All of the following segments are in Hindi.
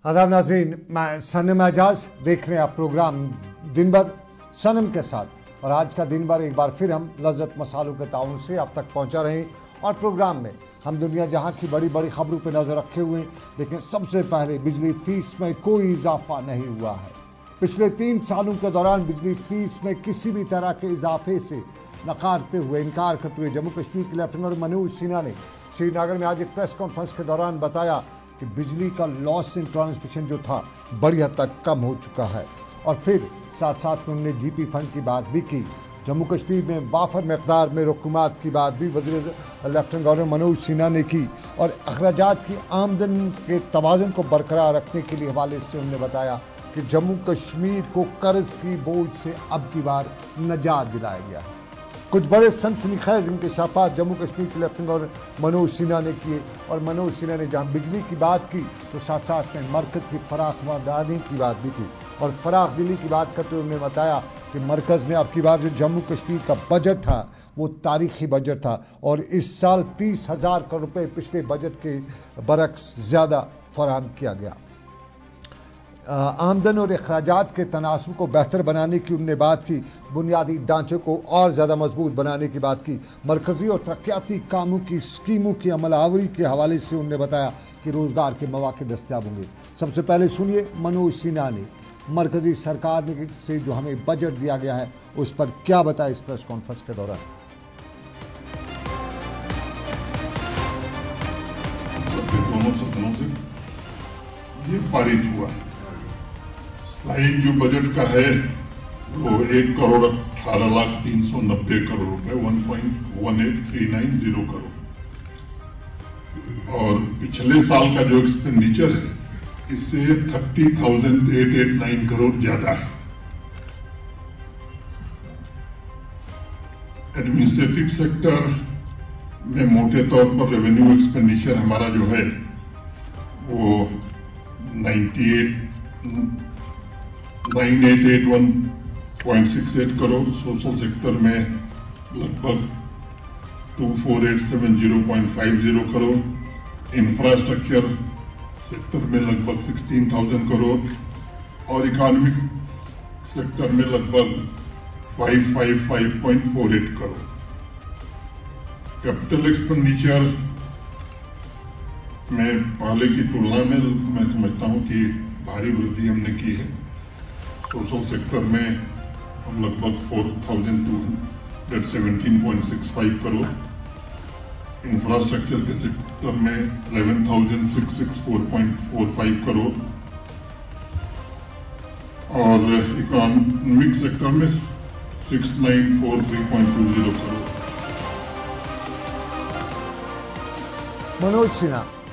आदाब नाज़रीन, मैं सनम एजाज देख रहे हैं आप प्रोग्राम दिन भर सनम के साथ। और आज का दिन भर एक बार फिर हम लज़्ज़त मसालों के ताउन से आप तक पहुंचा रहे हैं। और प्रोग्राम में हम दुनिया जहां की बड़ी बड़ी खबरों पर नज़र रखे हुए हैं। लेकिन सबसे पहले बिजली फीस में कोई इजाफा नहीं हुआ है। पिछले 3 सालों के दौरान बिजली फीस में किसी भी तरह के इजाफे से इनकार करते हुए जम्मू कश्मीर के लेफ्टिनेंट मनोज सिन्हा ने श्रीनगर में आज एक प्रेस कॉन्फ्रेंस के दौरान बताया कि बिजली का लॉस इन ट्रांसमिशन जो था बड़ी हद तक कम हो चुका है। और फिर साथ साथ में उन्होंने जीपी फंड की बात भी की। जम्मू कश्मीर में वाफर मकदार में रकूमात की बात भी वज़ीर लेफ्टिनेंट गवर्नर मनोज सिन्हा ने की। और अखराजात की आमदन के तवाज़ुन को बरकरार रखने के लिए हवाले से उन्होंने बताया कि जम्मू कश्मीर को कर्ज की बोझ से अब की बार निजात दिलाया गया है। कुछ बड़े सनसनीखेज इंकशाफात जम्मू कश्मीर के लेफ्टिनेंट गवर्नर मनोज सिन्हा ने किए। और मनोज सिन्हा ने जहाँ बिजली की बात की तो साथ साथ में मरकज़ की फराखवादानी की बात भी की। और फराख बिजली की बात करते हुए उन्होंने बताया कि मरकज़ ने अब की बार जो जम्मू कश्मीर का बजट था वो तारीखी बजट था। और इस साल 30,000 करोड़ रुपये पिछले बजट के बरक्स ज़्यादा फराहम किया गया। आमदन और अखराजात के तनासब को बेहतर बनाने की उन्होंने बात की। बुनियादी ढांचे को और ज़्यादा मजबूत बनाने की बात की। मरकज़ी और तरक्याती कामों की स्कीमों की अमलावरी के हवाले से उन्होंने बताया कि रोज़गार के मौके दस्तयाब होंगे। सबसे पहले सुनिए मनोज सिन्हा ने मरकज़ी सरकार ने से जो हमें बजट दिया गया है उस पर क्या बताया इस प्रेस कॉन्फ्रेंस के दौरान। दोनों सदनों से ये पारित हुआ है। साइज जो बजट का है वो 1,18,390 करोड़ रुपए 1.18390 करोड़। और पिछले साल का जो एक्सपेंडिचर है इससे 30,889 करोड़ ज्यादा है। एडमिनिस्ट्रेटिव सेक्टर में मोटे तौर पर रेवेन्यू एक्सपेंडिचर हमारा जो है वो 9881.68 करोड़। सोशल सेक्टर में लगभग 24,870.50 करोड़। इंफ्रास्ट्रक्चर सेक्टर में लगभग 16,000 करोड़ और इकोनॉमिक सेक्टर में लगभग 555.48 करोड़। कैपिटल एक्सपेंडिचर में पहले की तुलना में मैं समझता हूं कि भारी वृद्धि हमने की है। सोशल सेक्टर में हम लगभग 4,217.65 करोड़। इंफ्रास्ट्रक्चर के सेक्टर में 11,664.45 करोड़ और इकोनॉमिक सेक्टर में 6,943.20 करोड़।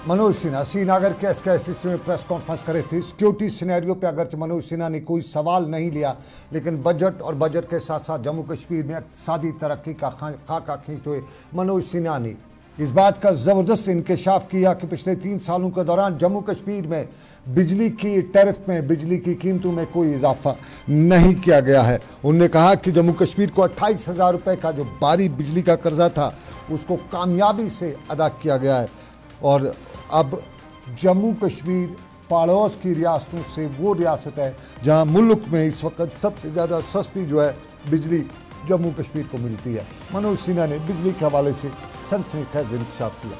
मनोज सिन्हा श्रीनगर के SKICC में प्रेस कॉन्फ्रेंस करे थे। सिक्योरिटी सिनेरियो पे अगरचे मनोज सिन्हा ने कोई सवाल नहीं लिया, लेकिन बजट और बजट के साथ साथ जम्मू कश्मीर में इक़्तिसादी तरक्की का खाका खींचते हुए मनोज सिन्हा ने इस बात का ज़बरदस्त इंकशाफ किया कि पिछले 3 सालों के दौरान जम्मू कश्मीर में बिजली की टैरिफ में बिजली की कीमतों में कोई इजाफा नहीं किया गया है। उन्होंने कहा कि जम्मू कश्मीर को 28,000 रुपये का जो भारी बिजली का कर्जा था उसको कामयाबी से अदा किया गया है। और अब जम्मू कश्मीर पड़ोस की रियासतों से वो रियासत है जहां मुल्क में इस वक्त सबसे ज़्यादा सस्ती जो है बिजली जम्मू कश्मीर को मिलती है। मनोज सिन्हा ने बिजली के हवाले से सनसनीखेज इंकशाफ किया।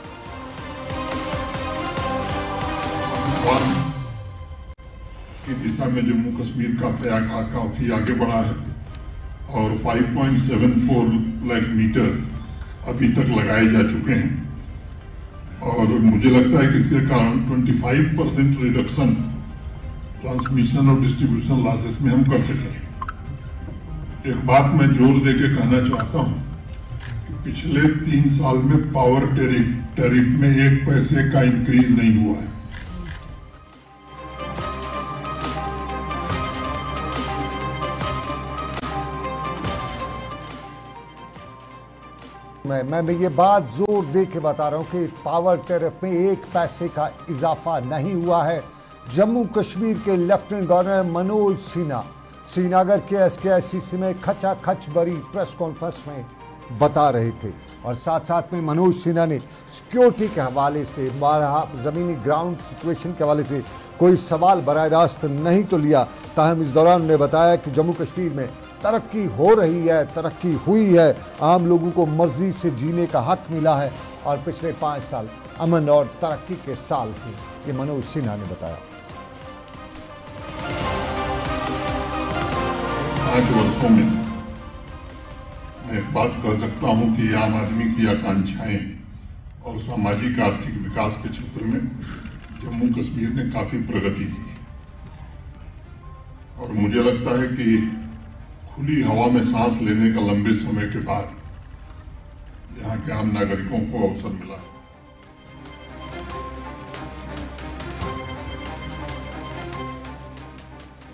की दिशा में जम्मू कश्मीर काफी आगे बढ़ा है और 5.74 लाख मीटर्स अभी तक लगाए जा चुके हैं। और मुझे लगता है कि इसके कारण 25% रिडक्शन ट्रांसमिशन और डिस्ट्रीब्यूशन लॉसेस में हम कर सकें। एक बात मैं जोर देके कहना चाहता हूं कि पिछले 3 साल में पावर टैरिफ में 1 पैसे का इंक्रीज नहीं हुआ है। मैं ये बात जोर दे के बता रहा हूं कि पावर टैरिफ में 1 पैसे का इजाफा नहीं हुआ है। जम्मू कश्मीर के लेफ्टिनेंट गवर्नर मनोज सिन्हा श्रीनगर के SKICC में खचाखच भरी प्रेस कॉन्फ्रेंस में बता रहे थे। और साथ साथ में मनोज सिन्हा ने सिक्योरिटी के हवाले से ज़मीनी ग्राउंड सिचुएशन के हवाले से कोई सवाल बराह रास्त नहीं तो लिया। ताहम इस दौरान उन्होंने बताया कि जम्मू कश्मीर में तरक्की हो रही है, तरक्की हुई है, आम लोगों को मर्जी से जीने का हक मिला है और पिछले 5 साल अमन और तरक्की के साल हैं। ये मनोज सिन्हा ने बताया। 5 वर्षों में मैं एक बात कह सकता हूं कि आम आदमी की आकांक्षाएं और सामाजिक आर्थिक विकास के क्षेत्र में जम्मू कश्मीर ने काफी प्रगति की और मुझे लगता है कि खुली हवा में सांस लेने का लंबे समय के बाद यहाँ के आम नागरिकों को अवसर मिला।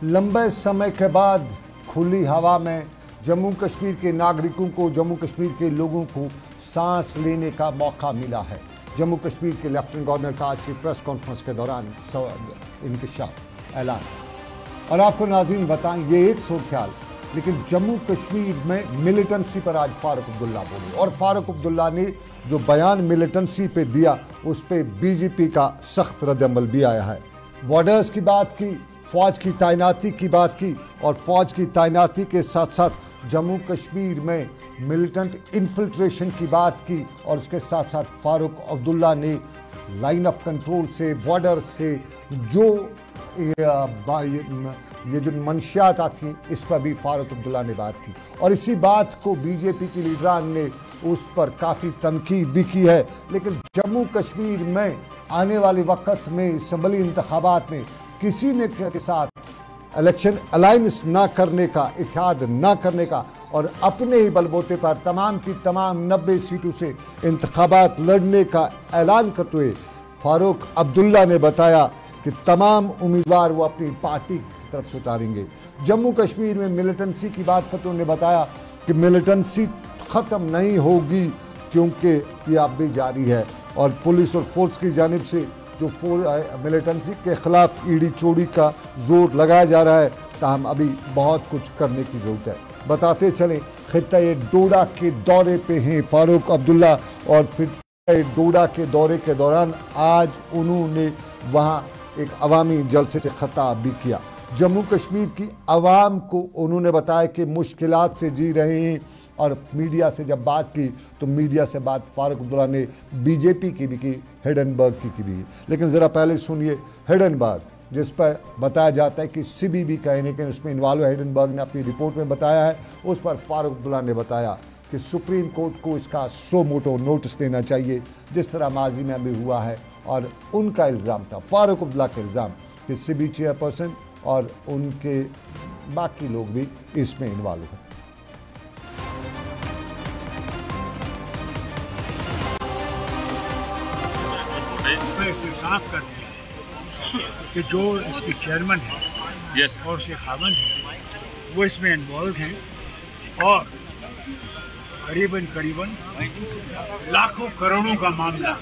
लंबे समय के बाद खुली हवा में जम्मू कश्मीर के नागरिकों को, जम्मू कश्मीर के लोगों को सांस लेने का मौका मिला है। जम्मू कश्मीर के लेफ्टिनेंट गवर्नर का आज की प्रेस कॉन्फ्रेंस के दौरान इंकशाफ ऐलान। और आपको नाज़रीन बताएं, ये एक सूरत, लेकिन जम्मू कश्मीर में मिलिटेंसी पर आज फारूक अब्दुल्ला बोले और फारूक अब्दुल्ला ने जो बयान मिलिटेंसी पे दिया उस पर बीजेपी का सख्त रद्दअमल भी आया है। बॉर्डर्स की बात की, फौज की तैनाती की बात की और फौज की तैनाती के साथ साथ जम्मू कश्मीर में मिलिटेंट इन्फिल्ट्रेशन की बात की और उसके साथ साथ फारूक अब्दुल्ला ने लाइन ऑफ कंट्रोल से, बॉर्डर से जो ये जो मंशियात आती इस पर भी फारूक अब्दुल्ला ने बात की और इसी बात को बीजेपी की लीडरान ने उस पर काफ़ी तनकीद भी की है। लेकिन जम्मू कश्मीर में आने वाले वक्त में असम्बली इंतखाबात में किसी ने के साथ इलेक्शन अलायंस ना करने का, इत्तेहाद ना करने का और अपने ही बलबूते पर तमाम की तमाम 90 सीटों से इंतखाबात लड़ने का ऐलान करते हुए फारूक अब्दुल्ला ने बताया कि तमाम उम्मीदवार वो अपनी पार्टी की तरफ से उतारेंगे। जम्मू कश्मीर में मिलिटेंसी की बात करते उन्होंने बताया कि मिलिटेंसी ख़त्म नहीं होगी क्योंकि ये अब भी जारी है और पुलिस और फोर्स की जानिब से जो मिलिटेंसी के खिलाफ ईड़ी चोरी का जोर लगाया जा रहा है, ताहम अभी बहुत कुछ करने की ज़रूरत है। बताते चलें, खित्ता डोडा के दौरे पे हैं फारूक अब्दुल्ला और फिर डोडा के दौरे के दौरान आज उन्होंने वहाँ एक अवामी जलसे से खिताब भी किया। जम्मू कश्मीर की आवाम को उन्होंने बताया कि मुश्किलात से जी रहे हैं और मीडिया से जब बात की तो मीडिया से बात फारूक अब्दुल्ला ने बीजेपी की भी की, हिडनबर्ग की भी। लेकिन ज़रा पहले सुनिए हिडनबर्ग, जिस पर बताया जाता है कि सीबीबी कहने के उसमें इन्वॉल्व है। हिडनबर्ग ने अपनी रिपोर्ट में बताया है, उस पर फारूक अब्दुल्ला ने बताया कि सुप्रीम कोर्ट को इसका सो मोटो नोटिस देना चाहिए जिस तरह माजी में भी हुआ है। और उनका इल्ज़ाम था, फारूक अब्दुल्ला का इल्ज़ाम, कि सीबी चेयरपर्सन और उनके बाकी लोग भी इसमें इन्वॉल्व हैं। इसने साफ कर दिया कि जो इसके चेयरमैन है और उसके खामन है वो इसमें इन्वॉल्व हैं और करीबन लाखों करोड़ों का मामला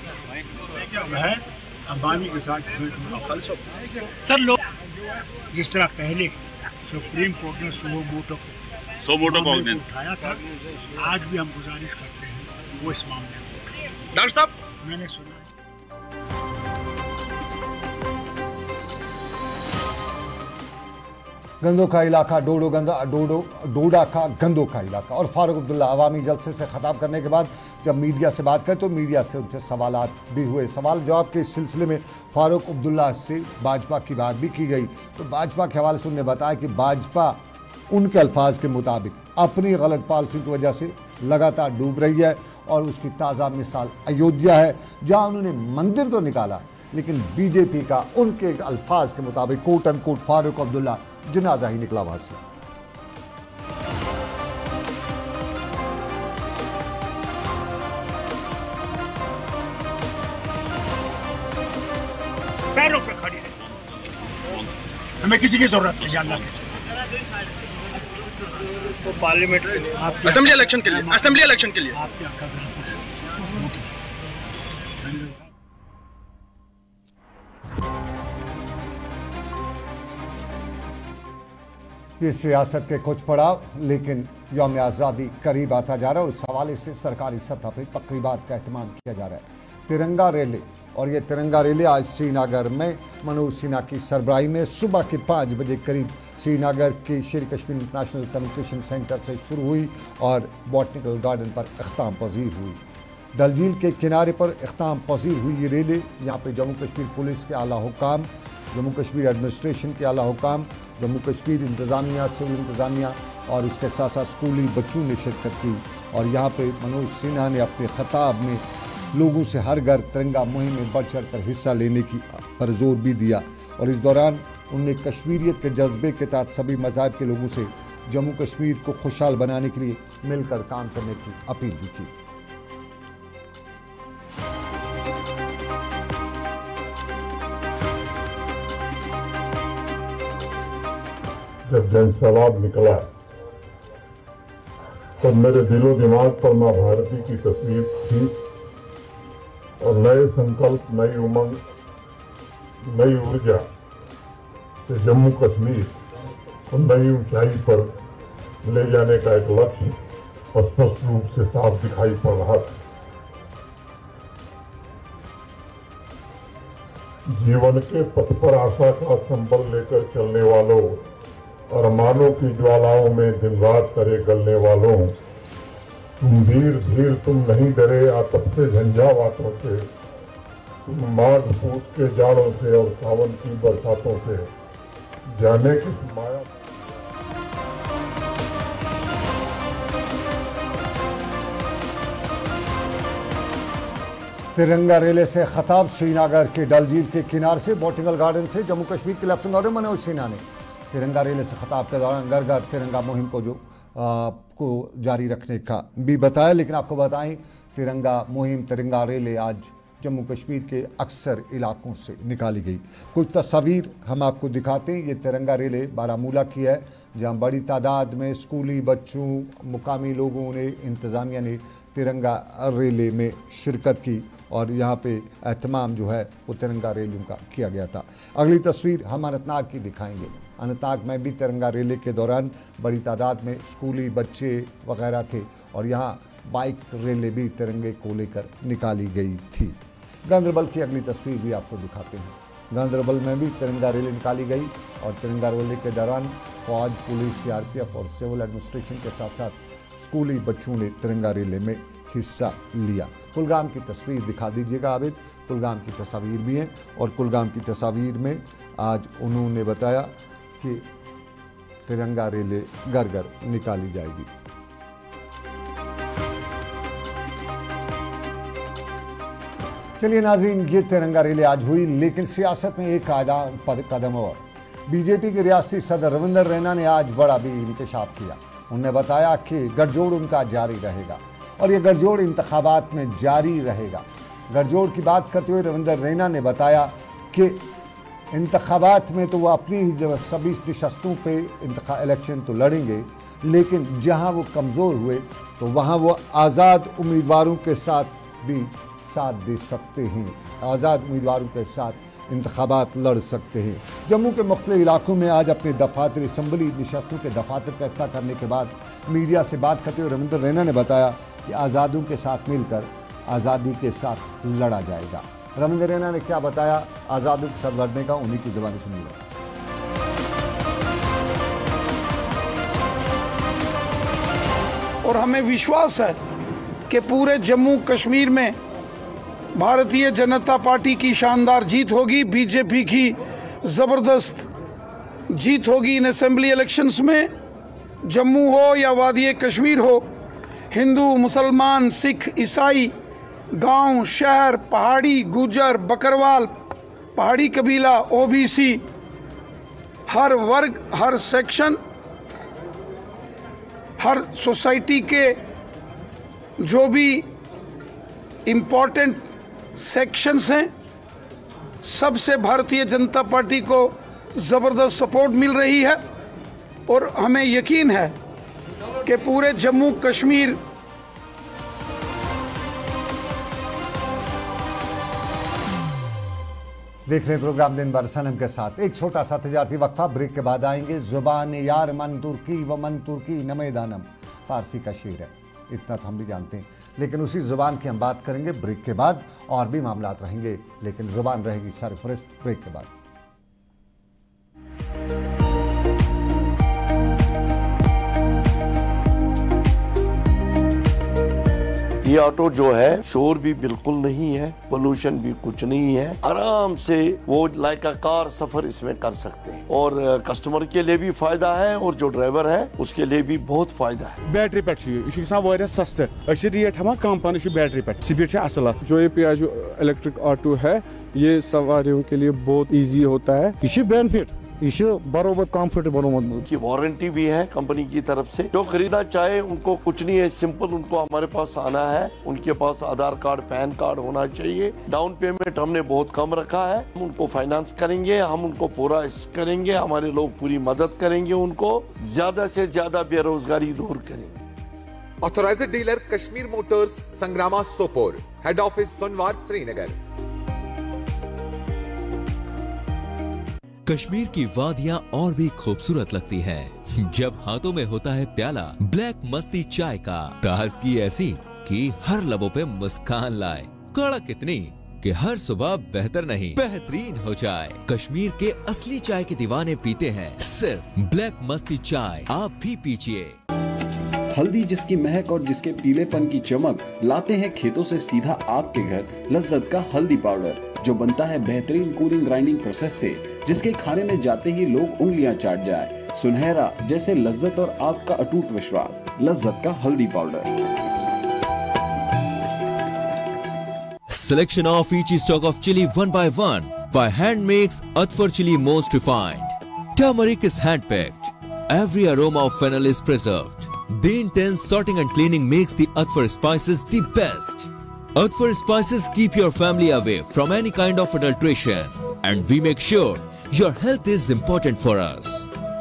है अंबानी के साथ। सर लोग जिस तरह पहले सुप्रीम कोर्ट ने सो मोटो को उठाया था, आज भी हम गुजारिश करते हैं वो इस मामले में। डॉक्टर साहब, मैंने सुना गंदों का इलाका डोडा का गंदों का इलाका। और फारूक अब्दुल्ला अवामी जलसे से खिताब करने के बाद जब मीडिया से बात करें तो मीडिया से उनसे सवालात भी हुए। सवाल जवाब के इस सिलसिले में फारूक अब्दुल्ला से भाजपा की बात भी की गई तो भाजपा के हवाले से उन्होंने बताया कि भाजपा उनके अल्फाज के मुताबिक अपनी गलत पॉलिसी की वजह से लगातार डूब रही है और उसकी ताज़ा मिसाल अयोध्या है, जहाँ उन्होंने मंदिर तो निकाला लेकिन बीजेपी का उनके अल्फाज के मुताबिक कोट अनकोट फारूक अब्दुल्ला जनाजा ही निकला वहां से। पैरों पे खड़ी रही, हमें किसी की जरूरत नहीं जानना किसी तो पार्लियामेंट असेंबली इलेक्शन के लिए आपकी ये सियासत के कुछ पड़ाव, लेकिन यौम आज़ादी करीब आता जा रहा है और इस हवाले से सरकारी सतह पर तकरीबात का एहतमाम किया जा रहा है। तिरंगा रैली और ये तिरंगा रैली आज श्रीनगर में मनोज सिन्हा की सरबराही में सुबह के 5 बजे करीब श्रीनगर के शेर कश्मीर इंटरनेशनल कम्युनिकेशन सेंटर से शुरू हुई और बॉटनिकल गार्डन पर अख्ताम पजीर हुई। डल झील के किनारे पर अख्ताम पजीर हुई ये रैली यहाँ पे जम्मू कश्मीर पुलिस के आला हुकाम, जम्मू कश्मीर एडमिनिस्ट्रेशन के आला हुकाम, जम्मू कश्मीर इंतज़ामिया, सिविल इंतज़ामिया और इसके साथ साथ स्कूली बच्चों ने शिरकत की। और यहाँ पे मनोज सिन्हा ने अपने खिताब में लोगों से हर घर तिरंगा मुहिम में बढ़ चढ़ कर हिस्सा लेने की पर जोर भी दिया और इस दौरान उन्होंने कश्मीरियत के जज्बे के तहत सभी मज़ाहब के लोगों से जम्मू कश्मीर को खुशहाल बनाने के लिए मिलकर काम करने की अपील भी की। जब जनसैलाब निकला तो मेरे दिलो दिमाग पर माँ भारती की तस्वीर थी और नए संकल्प, नई उमंग, नई ऊर्जा से जम्मू कश्मीर को नई ऊंचाई पर ले जाने का एक लक्ष्य स्पष्ट रूप से साफ दिखाई पड़ रहा था। जीवन के पथ पर आशा का संबल लेकर चलने वालों, अरमानों की ज्वालाओं में दिन रात करे गलने वालों, तुम धीर धीर तुम नहीं डरे आतप से झंझावातों से, तुम माघ पूस के जाड़ों से और सावन की बरसातों से, जाने किस माया। तिरंगा रैली से खिताब श्रीनगर के डल झील के किनारे से बॉटनिकल गार्डन से जम्मू कश्मीर के लेफ्टिनेंट गवर्नर मनोज सिन्हा ने तिरंगा रैली से खिताब के दौरान घर घर तिरंगा मुहिम को जारी रखने का भी बताया। लेकिन आपको बताएं, तिरंगा मुहिम, तिरंगा रैली आज जम्मू कश्मीर के अक्सर इलाकों से निकाली गई। कुछ तस्वीर हम आपको दिखाते हैं। ये तिरंगा रैली बारामूला की है, जहां बड़ी तादाद में स्कूली बच्चों, मुकामी लोगों ने, इंतज़ामिया ने तिरंगा रैली में शिरकत की और यहाँ पे एहतमाम जो है वो तिरंगा रैलियों का किया गया था। अगली तस्वीर हम अनंतनाग की दिखाएंगे। अनंतनाग में भी तिरंगा रैली के दौरान बड़ी तादाद में स्कूली बच्चे वगैरह थे और यहाँ बाइक रैली भी तिरंगे को लेकर निकाली गई थी। गांदरबल की अगली तस्वीर भी आपको दिखाते हैं। गांदरबल में भी तिरंगा रैली निकाली गई और तिरंगा रैली के दौरान फौज, पुलिस, CRPF और सिविल एडमिनिस्ट्रेशन के साथ साथ स्कूली बच्चों ने तिरंगा रैली में हिस्सा लिया। कुलगाम की तस्वीर दिखा दीजिएगा आबिद। कुलगाम की तस्वीर भी हैं और कुलगाम की तस्वीर में आज उन्होंने बताया कि तिरंगा रैली घर घर निकाली जाएगी। चलिए नाज़रीन, ये तिरंगा रैली आज हुई, लेकिन सियासत में एक कदम और। बीजेपी के रियासती सदर रविंदर रैना ने आज बड़ा भी इंकशाफ किया। उन्होंने बताया कि गठजोड़ उनका जारी रहेगा और ये गठजोड़ इंतखाबात में जारी रहेगा। गठजोड़ की बात करते हुए रविंदर रैना ने बताया कि इंतखाबात में तो वो अपनी सभी नशस्तों पे इलेक्शन तो लड़ेंगे, लेकिन जहां वो कमज़ोर हुए तो वहां वो आज़ाद उम्मीदवारों के साथ भी साथ दे सकते हैं, आज़ाद उम्मीदवारों के साथ इंतखाबात लड़ सकते हैं। जम्मू के मुख्तलिफ इलाकों में आज अपने दफातर असम्बली नशस्तों के दफातर का इफ्ताह करने के बाद मीडिया से बात करते हुए रविंदर रैना ने बताया कि आज़ादों के साथ मिलकर आज़ादी के साथ लड़ा जाएगा। रविंदर रैना ने क्या बताया आज़ादों के साथ लड़ने का, उन्हीं की ज़बानी सुनिएगा। और हमें विश्वास है कि पूरे जम्मू कश्मीर में भारतीय जनता पार्टी की शानदार जीत होगी, बीजेपी की ज़बरदस्त जीत होगी इन असेंबली इलेक्शंस में। जम्मू हो या वादी कश्मीर हो, हिंदू, मुसलमान, सिख, ईसाई, गांव, शहर, पहाड़ी, गुजर, बकरवाल, पहाड़ी कबीला, OBC, हर वर्ग, हर सेक्शन, हर सोसाइटी के जो भी इम्पोर्टेंट सेक्शंस हैं, सबसे भारतीय जनता पार्टी को ज़बरदस्त सपोर्ट मिल रही है और हमें यकीन है कि पूरे जम्मू कश्मीर देख रहे प्रोग्राम दिन भर सनम के साथ। एक छोटा सा तजारती वक्फा, ब्रेक के बाद आएंगे। जुबान यार मन तुर्की व मन तुर्की नमे दानम फारसी का शेर है, इतना तो हम भी जानते हैं, लेकिन उसी जुबान की हम बात करेंगे ब्रेक के बाद। और भी मामलात रहेंगे, लेकिन जुबान रहेगी सरफरिस्त ब्रेक के बाद। ये ऑटो जो है शोर भी बिल्कुल नहीं है, पोल्यूशन भी कुछ नहीं है, आराम से वो लाइक अ कार सफर इसमें कर सकते हैं और कस्टमर के लिए भी फायदा है और जो ड्राइवर है उसके लिए भी बहुत फायदा है। बैटरी पे सस्ते रेट हम कम पान बैटरी पे स्पीड असल। जो ये पियाजो इलेक्ट्रिक ऑटो है ये सवारियों के लिए बहुत इजी होता है, ये बेनिफिट, ये बरोबर कंफर्टेबल की वारंटी भी है कंपनी की तरफ से। जो खरीदा चाहे उनको कुछ नहीं है, सिंपल उनको हमारे पास आना है, उनके पास आधार कार्ड पैन कार्ड होना चाहिए। डाउन पेमेंट हमने बहुत कम रखा है, हम उनको फाइनेंस करेंगे, हम उनको पूरा करेंगे, हमारे लोग पूरी मदद करेंगे, उनको ज्यादा से ज्यादा बेरोजगारी दूर करेंगे। Authorised dealer Kashmir Motors, Sangrama Sopore, head office Sonwar Srinagar. Kashmir की वादियां और भी खूबसूरत लगती हैं जब हाथों में होता है प्याला ब्लैक मस्ती चाय का। ताजगी ऐसी कि हर लबों पे मुस्कान लाए, कड़क इतनी कि हर सुबह बेहतर नहीं बेहतरीन हो जाए। कश्मीर के असली चाय के दीवाने पीते हैं सिर्फ ब्लैक मस्ती चाय, आप भी पीजिए। हल्दी जिसकी महक और जिसके पीलेपन की चमक, लाते हैं खेतों से सीधा आपके घर लज्जत का हल्दी पाउडर, जो बनता है बेहतरीन कूलिंग ग्राइंडिंग प्रोसेस से, जिसके खाने में जाते ही लोग उंगलियां चाट जाए। सुनहरा जैसे लज्जत और आपका अटूट विश्वास, लज्जत का हल्दी powder. Selection of each stock of chili one by hand makes Atfar chili most refined. Turmeric is hand-picked. Every aroma of fennel is preserved. The intense sorting and cleaning makes the Atfar spices the best. Atfar spices keep your family away from any kind of adulteration, and we make sure your health is important for us.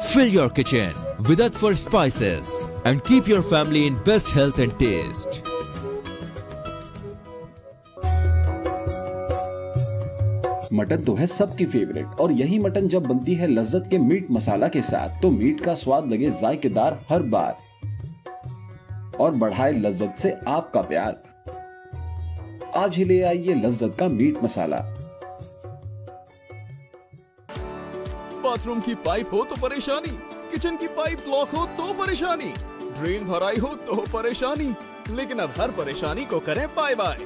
Fill your kitchen with Atfar spices and keep your family in best health and taste. Mutton तो है सबकी फेवरेट, और यही मटन जब बनती है लज्जत के मीट मसाला के साथ, तो मीट का स्वाद लगे जायकेदार हर बार और बढ़ाए लज्जत से आपका प्यार। आज ही ले आइए लज्जत का मीट मसाला। बाथरूम की पाइप हो तो परेशानी, किचन की पाइप ब्लॉक हो तो परेशानी, ड्रेन भराई हो तो परेशानी, लेकिन अब हर परेशानी को करें बाय बाय।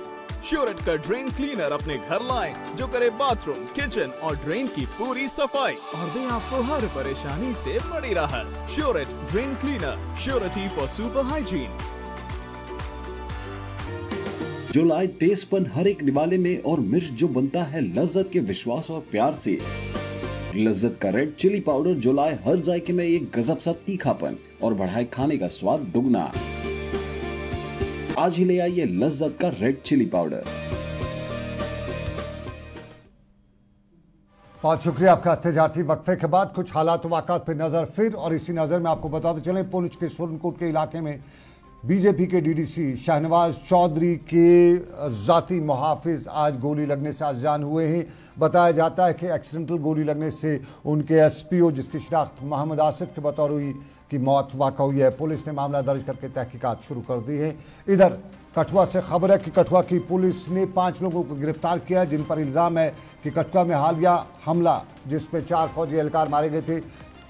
श्योरेट का ड्रेन क्लीनर अपने घर लाएं, जो करे बाथरूम, किचन और ड्रेन की पूरी सफाई और दे आपको हर परेशानी से बड़ी राहत। श्योरेट drain cleaner, surety for super hygiene. जो लाए तेजपन हर एक निवाले में, और मिर्च जो बनता है लज्जत के विश्वास और प्यार से। लज्जत का रेड चिली पाउडर जो लाए हर जायके में एक गजब सा तीखापन और बढ़ाए खाने का स्वाद दुगना। आज ही ले आइए लज्जत का रेड चिली पाउडर। बहुत शुक्रिया आपका। तजारती वक्फे के बाद कुछ हालात वाक़ात पर नज़र फिर, और इसी नज़र में आपको बताते चलें पुंछ के सुरनकोट के इलाके में बीजेपी के डीडीसी शाहनवाज चौधरी के ज़ाती मुहाफिज आज गोली लगने से आज जान हुए हैं। बताया जाता है कि एक्सीडेंटल गोली लगने से उनके एसपीओ, जिसकी शिनाख्त मोहम्मद आसिफ के बतौर हुई, की मौत वाक़ा हुई है। पुलिस ने मामला दर्ज करके तहकीकात शुरू कर दी है। इधर कठुआ से खबर है कि कठुआ की पुलिस ने 5 लोगों को गिरफ्तार किया है, जिन पर इल्ज़ाम है कि कठुआ में हालिया हमला, जिसमें 4 फौजी एहलकार मारे गए थे,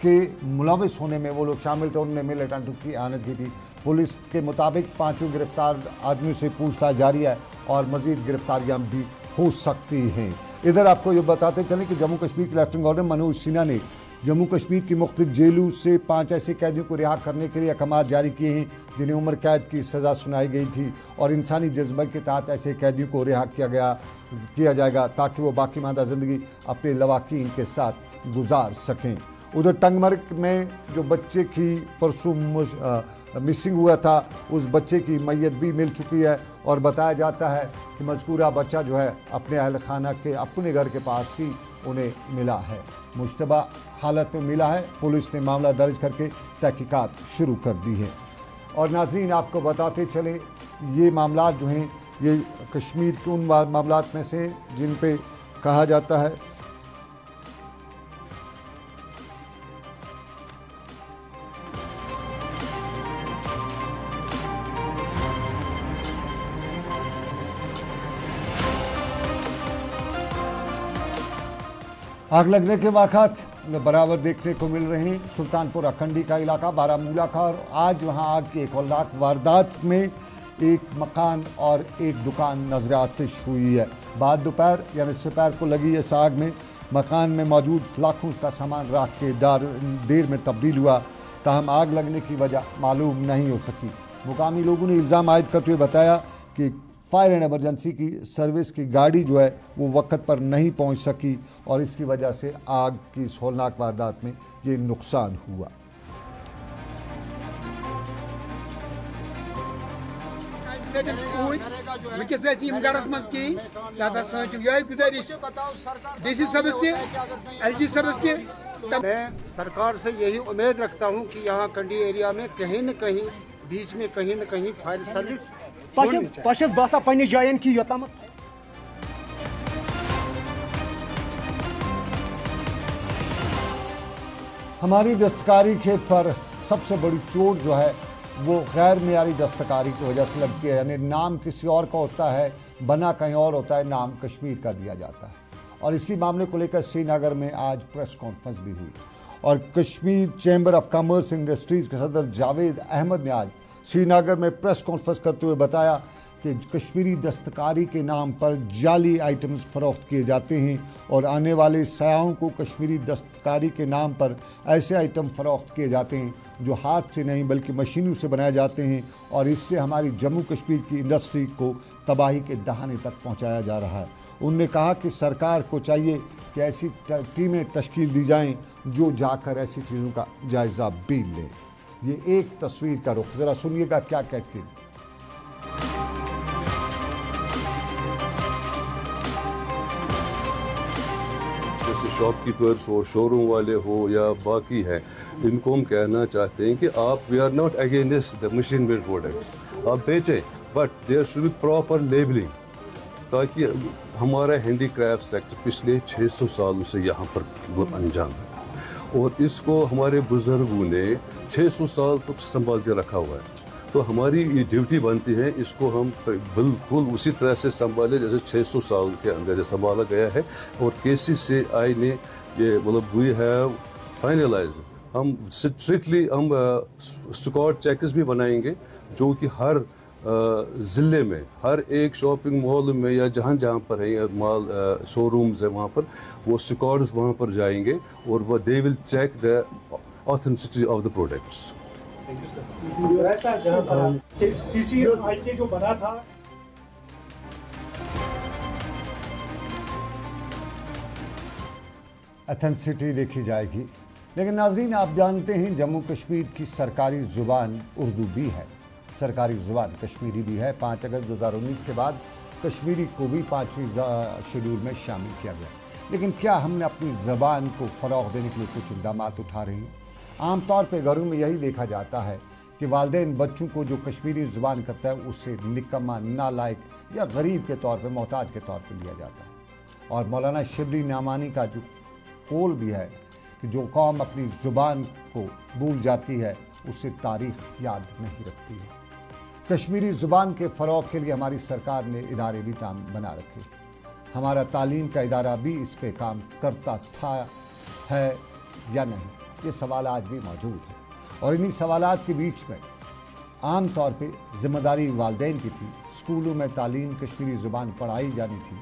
के मुलविस होने में वो लोग शामिल थे। उन्होंने मिलिटेंटों की आनत की थी। पुलिस के मुताबिक 5 गिरफ्तार आदमियों से पूछताछ जारी है और मजीद गिरफ्तारियां भी हो सकती हैं। इधर आपको ये बताते चलें कि जम्मू कश्मीर के लेफ्टिनेंट गवर्नर मनोज सिन्हा ने जम्मू कश्मीर की मुख्तलिफ जेलों से 5 ऐसे कैदियों को रिहा करने के लिए अहकाम जारी किए हैं, जिन्हें उम्र कैद की सज़ा सुनाई गई थी, और इंसानी जज्बे के तहत ऐसे कैदियों को रिहा किया जाएगा ताकि वो बाकी मादा ज़िंदगी अपने लवाकीन के साथ गुजार सकें। उधर टंगमर्ग में जो बच्चे की परसों मिसिंग हुआ था, उस बच्चे की मैयत भी मिल चुकी है, और बताया जाता है कि मज़कूरा बच्चा जो है अपने अहल खाना के अपने घर के पास ही उन्हें मिला है, मुश्तबा हालत में मिला है। पुलिस ने मामला दर्ज करके तहकीकात शुरू कर दी है। और नाज़रीन आपको बताते चले, ये मामला जो हैं ये कश्मीर के उन मामलात में से जिन पे कहा जाता है आग लगने के वाक़ात बराबर देखने को मिल रहे हैं। सुल्तानपुर अखंडी का इलाका, बारामूला का, और आज वहां आग की एक औलाक वारदात में एक मकान और एक दुकान नजर आतिश हुई है। बाद दोपहर यानी दोपहर को लगी इस आग में मकान में मौजूद लाखों का सामान राख के देर में तब्दील हुआ, ताहम आग लगने की वजह मालूम नहीं हो सकी। मुकामी लोगों ने इल्ज़ाम आयद करते हुए बताया कि फायर एंड एमरजेंसी की सर्विस की गाड़ी जो है वो वक्त पर नहीं पहुंच सकी और इसकी वजह से आग की इस होलनाक वारदात में ये नुकसान हुआ। मैं सरकार से यही उम्मीद रखता हूँ कि यहाँ कंडी एरिया में कहीं न कहीं बीच में कहीं न कहीं फायर सर्विस हमारी दस्तकारी के पर सबसे बड़ी चोट जो है वो गैर मेयारी दस्तकारी की वजह से लगती है, यानी नाम किसी और का होता है, बना कहीं और होता है, नाम कश्मीर का दिया जाता है। और इसी मामले को लेकर श्रीनगर में आज प्रेस कॉन्फ्रेंस भी हुई और Kashmir chamber of commerce industries के सदर जावेद अहमद ने आज श्रीनगर में प्रेस कॉन्फ्रेंस करते हुए बताया कि कश्मीरी दस्तकारी के नाम पर जाली आइटम्स फ़रोख्त किए जाते हैं और आने वाले सयाहों को कश्मीरी दस्तकारी के नाम पर ऐसे आइटम फ़रोख्त किए जाते हैं जो हाथ से नहीं बल्कि मशीनों से बनाए जाते हैं और इससे हमारी जम्मू कश्मीर की इंडस्ट्री को तबाही के दहाने तक पहुंचाया जा रहा है। उन्होंने कहा कि सरकार को चाहिए कि ऐसी टीमें तश्कील दी जाएं जो जाकर ऐसी चीज़ों का जायज़ा भी लें। ये एक तस्वीर का रुख ज़रा सुनिएगा क्या कहते हैं। जैसे शॉपकीपर्स हो, शोरूम वाले हो या बाकी हैं, इनको हम कहना चाहते हैं कि आप we are not against the machine made products, आप बेचें, but there should be proper labelling, ताकि हमारा हैंडीक्राफ्ट सेक्टर पिछले 600 सालों से यहाँ पर बहुत अंजाम है और इसको हमारे बुजुर्गों ने 600 साल तक संभाल के रखा हुआ है। तो हमारी ये ड्यूटी बनती है इसको हम बिल्कुल उसी तरह से संभालें जैसे 600 साल के अंदर संभाला गया है। और KCCI ने ये मतलब वी हैव फाइनलाइज्ड, हम स्ट्रिक्टली हम स्क्वाड चेक्स भी बनाएंगे जो कि हर ज़िले में हर एक शॉपिंग मॉल में या जहाँ जहाँ पर है मॉल शोरूम्स है वहाँ पर वो स्क्वाड्स वहाँ पर जाएंगे और वो they will check the authenticity of the products. KCCI जो बना था ऑथेंटिसिटी देखी जाएगी। लेकिन नाज़रीन, आप जानते हैं जम्मू कश्मीर की सरकारी ज़ुबान उर्दू भी है, सरकारी ज़ुबान कश्मीरी भी है। 5 अगस्त 2019 के बाद कश्मीरी को भी 5वीं शेड्यूल में शामिल किया गया। लेकिन क्या हमने अपनी ज़बान को फ़रोग़ देने के लिए कुछ इक़दाम उठा रहे हैं? आमतौर पर घरों में यही देखा जाता है कि वालिदैन बच्चों को जो कश्मीरी ज़ुबान करता है उसे निकम्मा, नालायक या गरीब के तौर पर, मोहताज के तौर पर लिया जाता है। और मौलाना शिबली नामानी का जो कौल भी है कि जो कौम अपनी ज़ुबान को भूल जाती है उसे तारीख़ याद नहीं रखती है। कश्मीरी ज़ुबान के फ़रोग़ के लिए हमारी सरकार ने इदारे भी बना रखे। हमारा तालीम का इदारा भी इस पे काम करता था, है या नहीं, ये सवाल आज भी मौजूद है। और इन्हीं सवालात के बीच में आम तौर पे ज़िम्मेदारी वालिदैन की थी। स्कूलों में तालीम कश्मीरी ज़ुबान पढ़ाई जानी थी।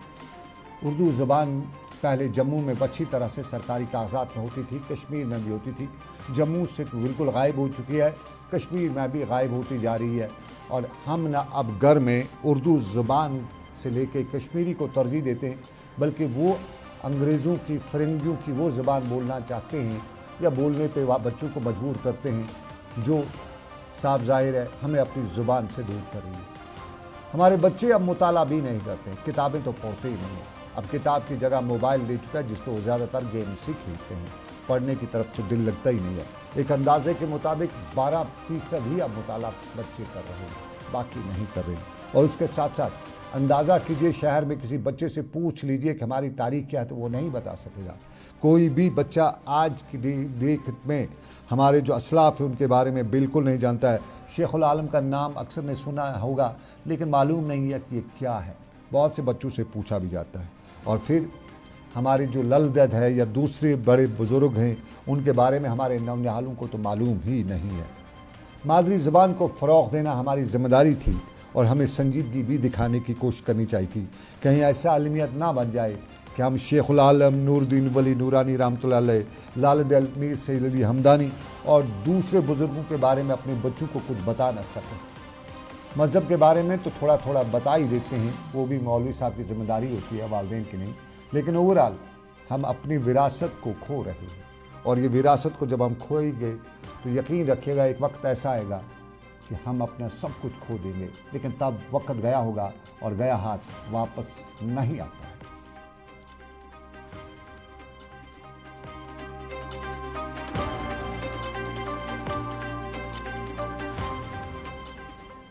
उर्दू ज़ुबान पहले जम्मू में अच्छी तरह से सरकारी कागजात में होती थी, कश्मीर में भी होती थी। जम्मू से बिल्कुल गायब हो चुकी है, कश्मीर में भी गायब होती जा रही है। और हम ना अब घर में उर्दू ज़ुबान से लेके कश्मीरी को तरजीह देते हैं, बल्कि वो अंग्रेज़ों की, फ़िरंगियों की वो ज़ुबान बोलना चाहते हैं या बोलने पे वह बच्चों को मजबूर करते हैं जो साफ ज़ाहिर है हमें अपनी ज़ुबान से दूर कर रही है। हमारे बच्चे अब मुताला भी नहीं करते, किताबें तो पढ़ते ही नहीं हैं। अब किताब की जगह मोबाइल ले चुका है जिसको वो ज़्यादातर गेम्स ही खेलते हैं, पढ़ने की तरफ तो दिल लगता ही नहीं है। एक अंदाजे के मुताबिक 12% ही अब मुताला बच्चे कर रहे हैं, बाकी नहीं कर रहे हैं। और उसके साथ साथ अंदाज़ा कीजिए, शहर में किसी बच्चे से पूछ लीजिए कि हमारी तारीख़ क्या है तो वो नहीं बता सकेगा। कोई भी बच्चा आज की डेट में हमारे जो असलाफ़ हैं उनके बारे में बिल्कुल नहीं जानता है। शेखुल आलम का नाम अक्सर ने सुना होगा लेकिन मालूम नहीं है कि ये क्या है। बहुत से बच्चों से पूछा भी जाता है। और फिर हमारी जो लल दद है या दूसरे बड़े बुज़ुर्ग हैं उनके बारे में हमारे नौनिहालों को तो मालूम ही नहीं है। मादरी ज़बान को फ़रोग़ देना हमारी ज़िम्मेदारी थी और हमें संजीदगी भी दिखाने की कोशिश करनी चाहिए थी। कहीं ऐसा आलमियत ना बन जाए कि हम शेखुल आलम नूरुद्दीन वली नूरानी रहमतुल्लाह अलैह, लाल मीर सैयद अली हमदानी और दूसरे बुज़ुर्गों के बारे में अपने बच्चों को कुछ बता न सकें। मज़हब के बारे में तो थोड़ा थोड़ा बता ही देते हैं, वो भी मौलवी साहब की ज़िम्मेदारी होती है, वालिदैन की नहीं। लेकिन ओवरऑल हम अपनी विरासत को खो रहे हैं और ये विरासत को जब हम खोएंगे तो यकीन रखिएगा एक वक्त ऐसा आएगा कि हम अपना सब कुछ खो देंगे, लेकिन तब वक्त गया होगा और गया हाथ वापस नहीं आता है।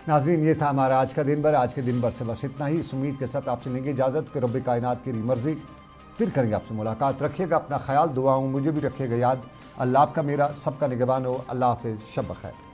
नाज़रीन, ये था हमारा आज का दिन भर। आज के दिन भर से बस इतना ही। इस उम्मीद के साथ आपसे लेंगे इजाज़त कि रब्बे कायनात की मर्ज़ी फिर करेंगे आपसे मुलाकात। रखिएगा अपना ख्याल, दुआओं मुझे भी रखिएगा याद। अल्लाह आपका मेरा सबका निगहबान हो। अल्लाह हाफ़िज़, शब बख़ैर।